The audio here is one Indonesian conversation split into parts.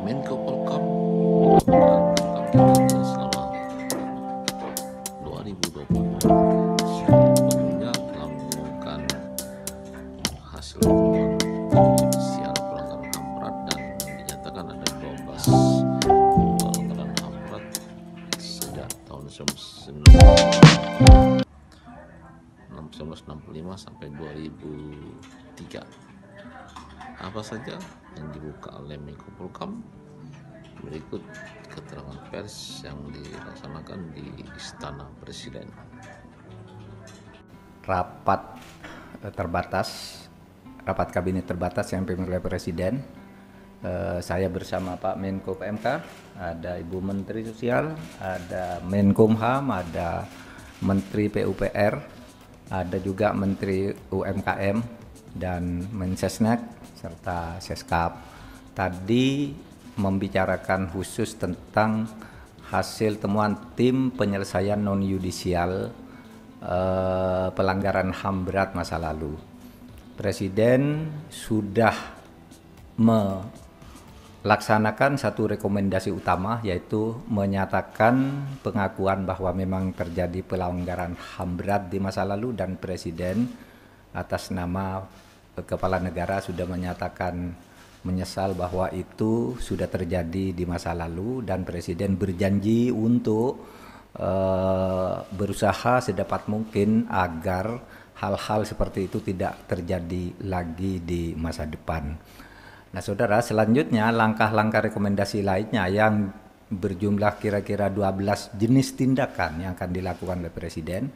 Menko Polhukam selama 2020 sebelumnya telah mengumumkan hasil temuan judisial pelanggaran HAM berat dan dinyatakan ada 12 pelanggaran HAM berat sejak tahun 1965 sampai 2003. Apa saja yang dibuka oleh Menko Polhukam? Berikut keterangan pers yang dilaksanakan di Istana Presiden. Rapat kabinet terbatas yang dipimpin oleh Presiden. Saya bersama Pak Menko PMK, ada Ibu Menteri Sosial, ada Menkumham, ada Menteri PUPR, ada juga Menteri UMKM dan Mensesnek serta Seskap. Tadi membicarakan khusus tentang hasil temuan tim penyelesaian non yudisial pelanggaran HAM berat masa lalu. Presiden sudah melaksanakan satu rekomendasi utama, yaitu menyatakan pengakuan bahwa memang terjadi pelanggaran HAM berat di masa lalu, dan Presiden atas nama Kepala Negara sudah menyatakan menyesal bahwa itu sudah terjadi di masa lalu, dan Presiden berjanji untuk berusaha sedapat mungkin agar hal-hal seperti itu tidak terjadi lagi di masa depan. Nah, saudara, selanjutnya langkah-langkah rekomendasi lainnya yang berjumlah kira-kira 12 jenis tindakan yang akan dilakukan oleh Presiden.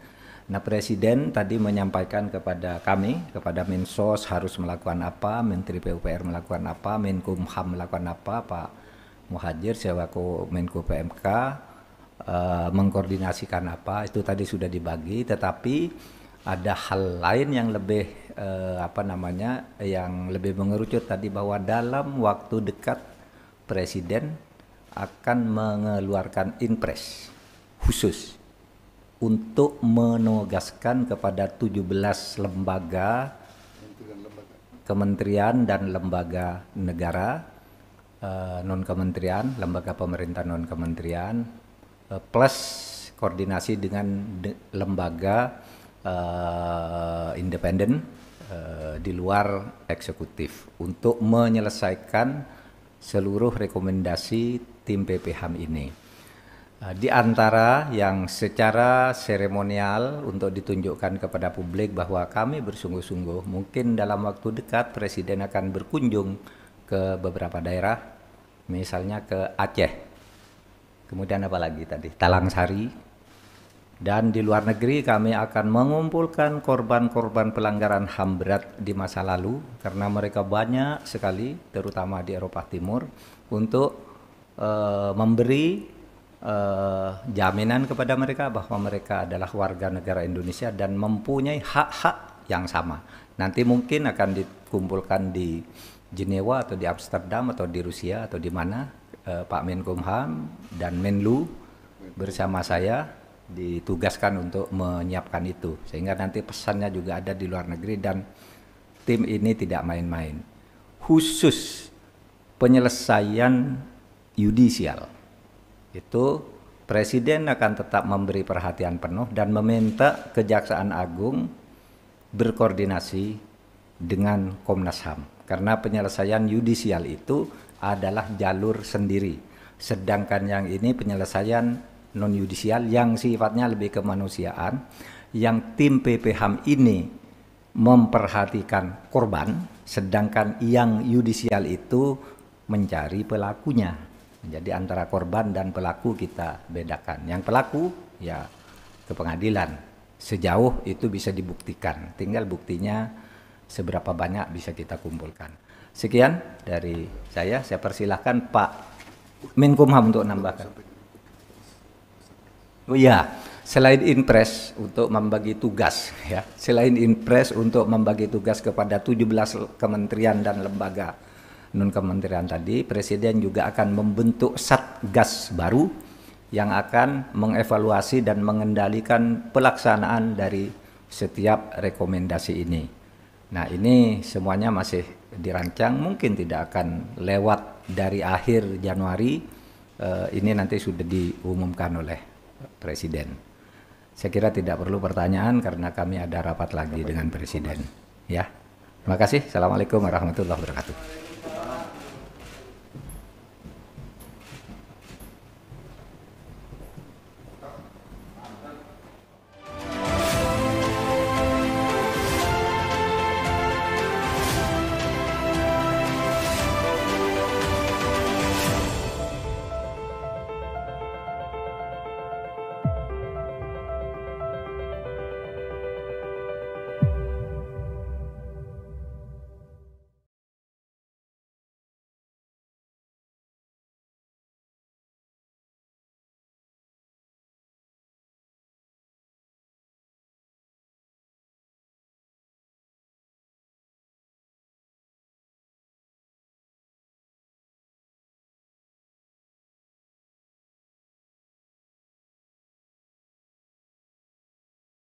Nah, Presiden tadi menyampaikan kepada kami, kepada Mensos harus melakukan apa, Menteri PUPR melakukan apa, Menkumham melakukan apa, Pak Muhadjir selaku Menko PMK mengkoordinasikan apa, itu tadi sudah dibagi. Tetapi ada hal lain yang lebih yang lebih mengerucut tadi, bahwa dalam waktu dekat Presiden akan mengeluarkan inpres khusus untuk menugaskan kepada 17 lembaga, kementerian dan lembaga negara, non-kementerian, lembaga pemerintah non-kementerian, plus koordinasi dengan lembaga independen di luar eksekutif untuk menyelesaikan seluruh rekomendasi tim PPHAM ini. Di antara yang secara seremonial untuk ditunjukkan kepada publik bahwa kami bersungguh-sungguh, mungkin dalam waktu dekat Presiden akan berkunjung ke beberapa daerah, misalnya ke Aceh, kemudian apa lagi tadi, Talangsari, dan di luar negeri kami akan mengumpulkan korban-korban pelanggaran HAM berat di masa lalu, karena mereka banyak sekali, terutama di Eropa Timur, untuk memberi jaminan kepada mereka bahwa mereka adalah warga negara Indonesia dan mempunyai hak-hak yang sama. Nanti mungkin akan dikumpulkan di Jenewa atau di Amsterdam atau di Rusia atau di mana, Pak Menkumham dan Menlu bersama saya ditugaskan untuk menyiapkan itu, sehingga nanti pesannya juga ada di luar negeri, dan tim ini tidak main-main. Khusus penyelesaian yudisial itu Presiden akan tetap memberi perhatian penuh dan meminta Kejaksaan Agung berkoordinasi dengan Komnas HAM, karena penyelesaian yudisial itu adalah jalur sendiri, sedangkan yang ini penyelesaian non yudisial yang sifatnya lebih kemanusiaan, yang tim PPHAM ini memperhatikan korban, sedangkan yang yudisial itu mencari pelakunya. Jadi antara korban dan pelaku kita bedakan. Yang pelaku ya ke pengadilan, sejauh itu bisa dibuktikan, tinggal buktinya seberapa banyak bisa kita kumpulkan. Sekian dari saya persilahkan Pak Menkumham untuk menambahkan. Oh iya, selain inpres untuk membagi tugas, ya, selain inpres untuk membagi tugas kepada 17 kementerian dan lembaga non-kementerian tadi, Presiden juga akan membentuk Satgas baru yang akan mengevaluasi dan mengendalikan pelaksanaan dari setiap rekomendasi ini. Nah, ini semuanya masih dirancang, mungkin tidak akan lewat dari akhir Januari, ini nanti sudah diumumkan oleh Presiden. Saya kira tidak perlu pertanyaan karena kami ada rapat lagi dengan Presiden. Ya, terima kasih. Assalamualaikum warahmatullahi wabarakatuh.